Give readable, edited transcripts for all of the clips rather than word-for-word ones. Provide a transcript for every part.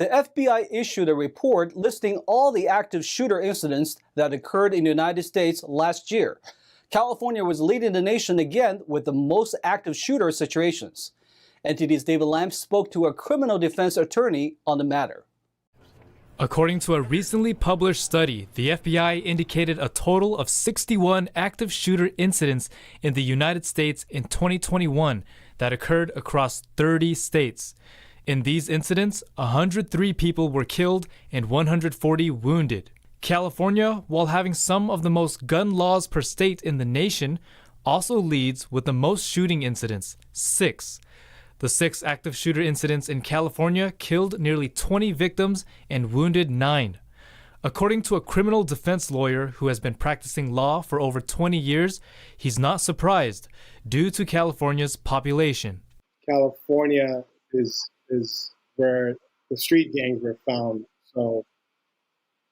The FBI issued a report listing all the active shooter incidents that occurred in the United States last year. California was leading the nation again with the most active shooter situations. NTD's David Lamb spoke to a criminal defense attorney on the matter. According to a recently published study, the FBI indicated a total of 61 active shooter incidents in the United States in 2021 that occurred across 30 states. In these incidents, 103 people were killed and 140 wounded. California, while having some of the most gun laws per state in the nation, also leads with the most shooting incidents, 6. The 6 active shooter incidents in California killed nearly 20 victims and wounded 9. According to a criminal defense lawyer who has been practicing law for over 20 years, he's not surprised due to California's population. California is where the street gangs were found, so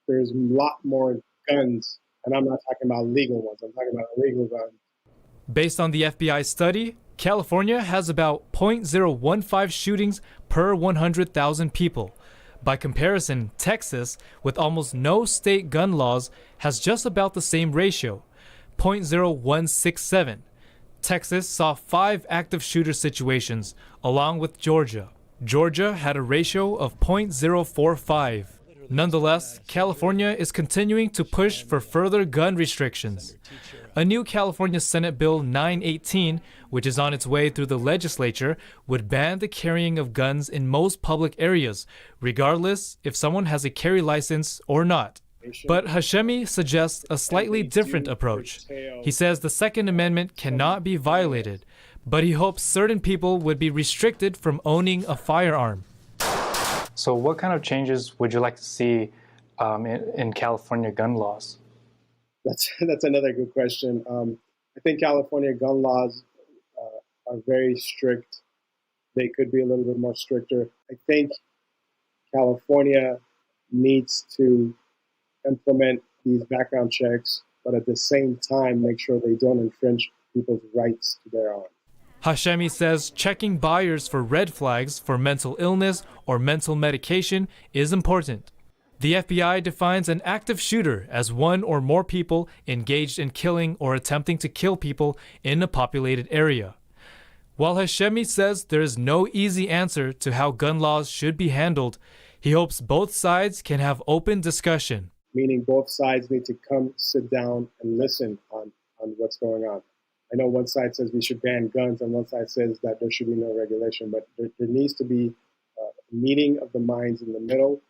there's a lot more guns, and I'm not talking about legal ones, I'm talking about illegal guns. Based on the FBI study, California has about 0.015 shootings per 100,000 people. By comparison, Texas, with almost no state gun laws, has just about the same ratio, 0.0167. Texas saw 5 active shooter situations, along with Georgia. Georgia had a ratio of 0.045. Nonetheless, California is continuing to push for further gun restrictions. A new California Senate Bill 918, which is on its way through the legislature, would ban the carrying of guns in most public areas, regardless if someone has a carry license or not. But Hashemi suggests a slightly different approach. He says the Second Amendment cannot be violated, but he hopes certain people would be restricted from owning a firearm. So what kind of changes would you like to see in California gun laws? That's another good question. I think California gun laws are very strict. They could be a little bit more stricter. I think California needs to implement these background checks, but at the same time make sure they don't infringe people's rights to their own. Hashemi says checking buyers for red flags for mental illness or mental medication is important. The FBI defines an active shooter as one or more people engaged in killing or attempting to kill people in a populated area. While Hashemi says there is no easy answer to how gun laws should be handled, he hopes both sides can have open discussion. Meaning both sides need to come, sit down, and listen on what's going on. I know one side says we should ban guns, and one side says that there should be no regulation, but there needs to be a meeting of the minds in the middle.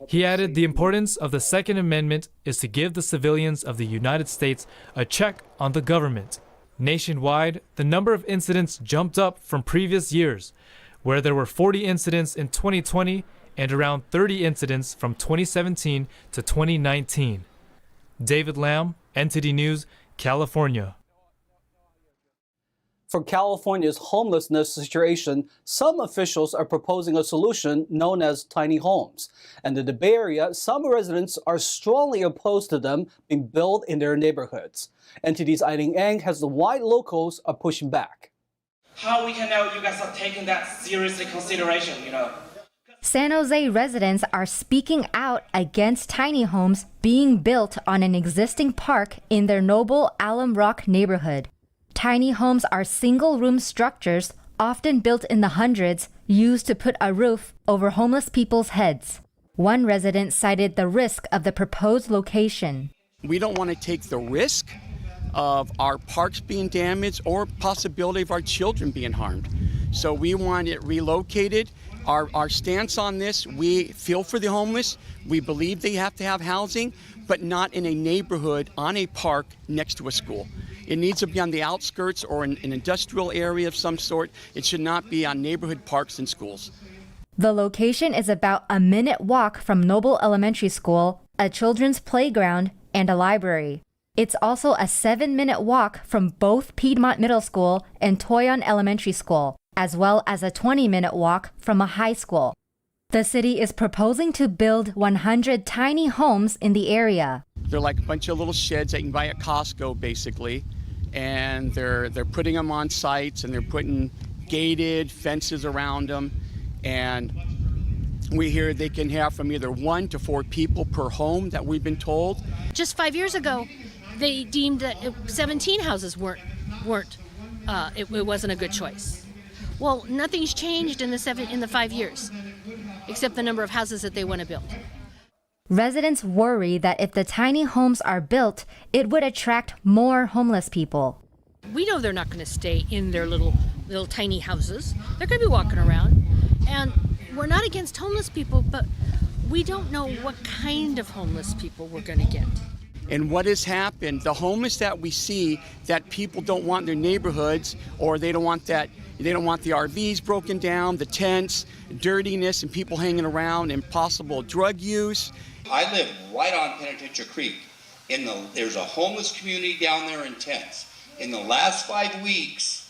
He added the importance of the Second Amendment is to give the civilians of the United States a check on the government. Nationwide, the number of incidents jumped up from previous years, where there were 40 incidents in 2020 and around 30 incidents from 2017 to 2019. David Lamb, NTD News, California. For California's homelessness situation, some officials are proposing a solution known as tiny homes. And in the Bay Area, some residents are strongly opposed to them being built in their neighborhoods. NTD's Eileen Ang has the why locals are pushing back. How we can know you guys are taking that seriously consideration, San Jose residents are speaking out against tiny homes being built on an existing park in their Noble Alum Rock neighborhood. Tiny homes are single-room structures, often built in the hundreds, used to put a roof over homeless people's heads. One resident cited the risk of the proposed location. We don't want to take the risk of our parks being damaged or possibility of our children being harmed. So we want it relocated. Our stance on this, we feel for the homeless. We believe they have to have housing, but not in a neighborhood on a park next to a school. It needs to be on the outskirts or in an industrial area of some sort. It should not be on neighborhood parks and schools. The location is about a minute walk from Noble Elementary School, a children's playground, and a library. It's also a 7-minute walk from both Piedmont Middle School and Toyon Elementary School, as well as a 20-minute walk from a high school. The city is proposing to build 100 tiny homes in the area. They're like a bunch of little sheds that you can buy at Costco, basically, and they're putting them on sites and they're putting gated fences around them. And We hear they can have from either 1 to 4 people per home that we've been told. Just 5 years ago, they deemed that 17 houses weren't it wasn't a good choice. Well, nothing's changed in the 5 years, except the number of houses that they want to build. Residents worry that if the tiny homes are built, it would attract more homeless people. We know they're not going to stay in their little tiny houses. They're going to be walking around. And we're not against homeless people, but we don't know what kind of homeless people we're going to get. And what has happened, the homeless that we see that people don't want in their neighborhoods, or they don't want the RVs broken down, the tents, dirtiness, and people hanging around, and possible drug use. I live right on Penitentiary Creek. There's a homeless community down there in tents. In the last 5 weeks,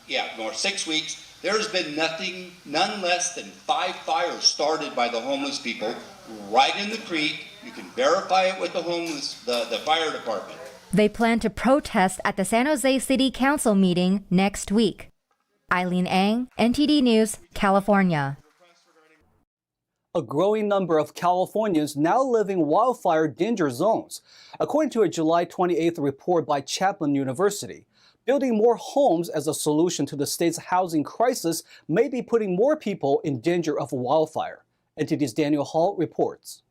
6 weeks, there's been none less than 5 fires started by the homeless people right in the creek. You can verify it with the fire department. They plan to protest at the San Jose City Council meeting next week. Eileen Ang, NTD News, California. A growing number of Californians now live in wildfire danger zones. According to a July 28th report by Chapman University, building more homes as a solution to the state's housing crisis may be putting more people in danger of wildfire. NTD's Daniel Hall reports.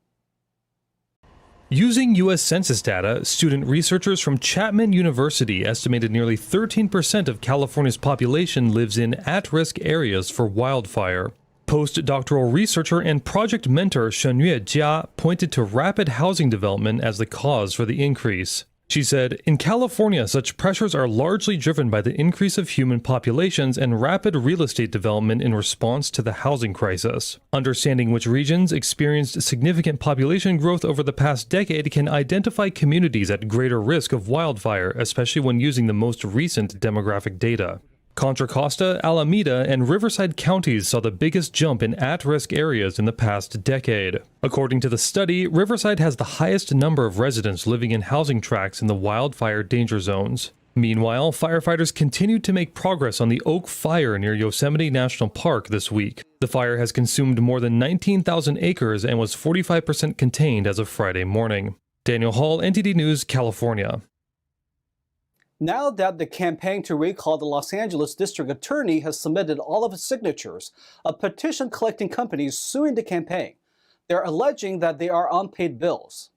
Using U.S. Census data, student researchers from Chapman University estimated nearly 13% of California's population lives in at-risk areas for wildfire. Postdoctoral researcher and project mentor Shengyue Jia pointed to rapid housing development as the cause for the increase. She said, "In California, such pressures are largely driven by the increase of human populations and rapid real estate development in response to the housing crisis. Understanding which regions experienced significant population growth over the past decade can identify communities at greater risk of wildfire, especially when using the most recent demographic data." Contra Costa, Alameda, and Riverside counties saw the biggest jump in at-risk areas in the past decade. According to the study, Riverside has the highest number of residents living in housing tracts in the wildfire danger zones. Meanwhile, firefighters continued to make progress on the Oak Fire near Yosemite National Park this week. The fire has consumed more than 19,000 acres and was 45% contained as of Friday morning. Daniel Hall, NTD News, California. Now that the campaign to recall the Los Angeles district attorney has submitted all of its signatures, a petition collecting company is suing the campaign. They're alleging that they are unpaid bills.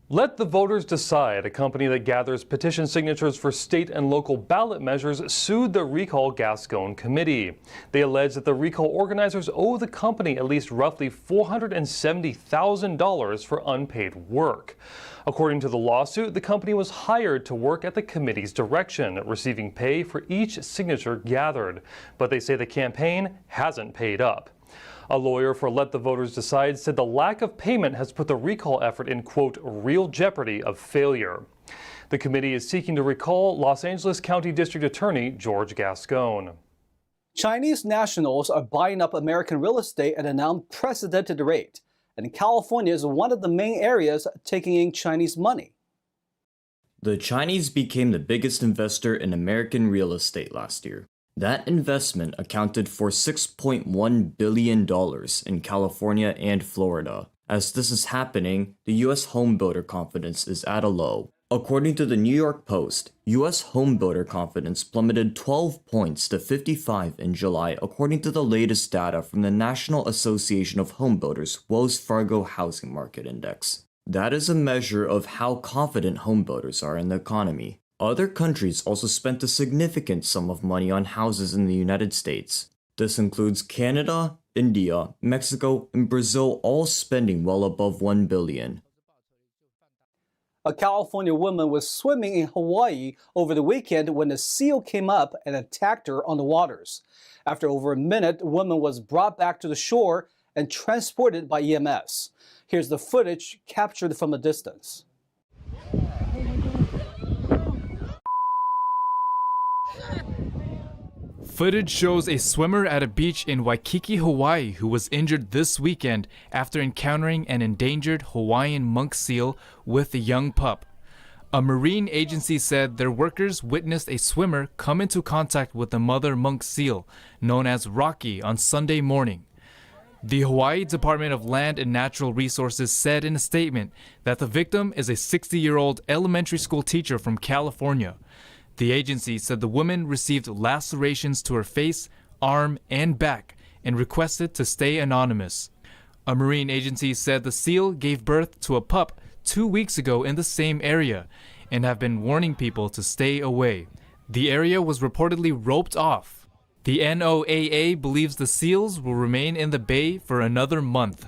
Let the Voters Decide, a company that gathers petition signatures for state and local ballot measures, sued the Recall Gascon committee. They allege that the recall organizers owe the company at least roughly $470,000 for unpaid work. According to the lawsuit, the company was hired to work at the committee's direction, receiving pay for each signature gathered. But they say the campaign hasn't paid up. A lawyer for Let the Voters Decide said the lack of payment has put the recall effort in, quote, real jeopardy of failure. The committee is seeking to recall Los Angeles County District Attorney George Gascon. Chinese nationals are buying up American real estate at an unprecedented rate, and California is one of the main areas taking in Chinese money. The Chinese became the biggest investor in American real estate last year. That investment accounted for $6.1 billion in California and Florida. As this is happening, the U.S. homebuilder confidence is at a low. According to the New York Post, U.S. homebuilder confidence plummeted 12 points to 55 in July, according to the latest data from the National Association of Homebuilders Wells Fargo Housing Market Index. That is a measure of how confident homebuilders are in the economy. Other countries also spent a significant sum of money on houses in the United States. This includes Canada, India, Mexico, and Brazil, all spending well above $1 billion. A California woman was swimming in Hawaii over the weekend when a seal came up and attacked her on the waters. After over a minute, the woman was brought back to the shore and transported by EMS. Here's the footage captured from a distance. Footage shows a swimmer at a beach in Waikiki, Hawaii, who was injured this weekend after encountering an endangered Hawaiian monk seal with a young pup. A marine agency said their workers witnessed a swimmer come into contact with the mother monk seal, known as Rocky, on Sunday morning. The Hawaii Department of Land and Natural Resources said in a statement that the victim is a 60-year-old elementary school teacher from California. The agency said the woman received lacerations to her face, arm, and back and requested to stay anonymous. A marine agency said the seal gave birth to a pup 2 weeks ago in the same area and have been warning people to stay away. The area was reportedly roped off. The NOAA believes the seals will remain in the bay for another month.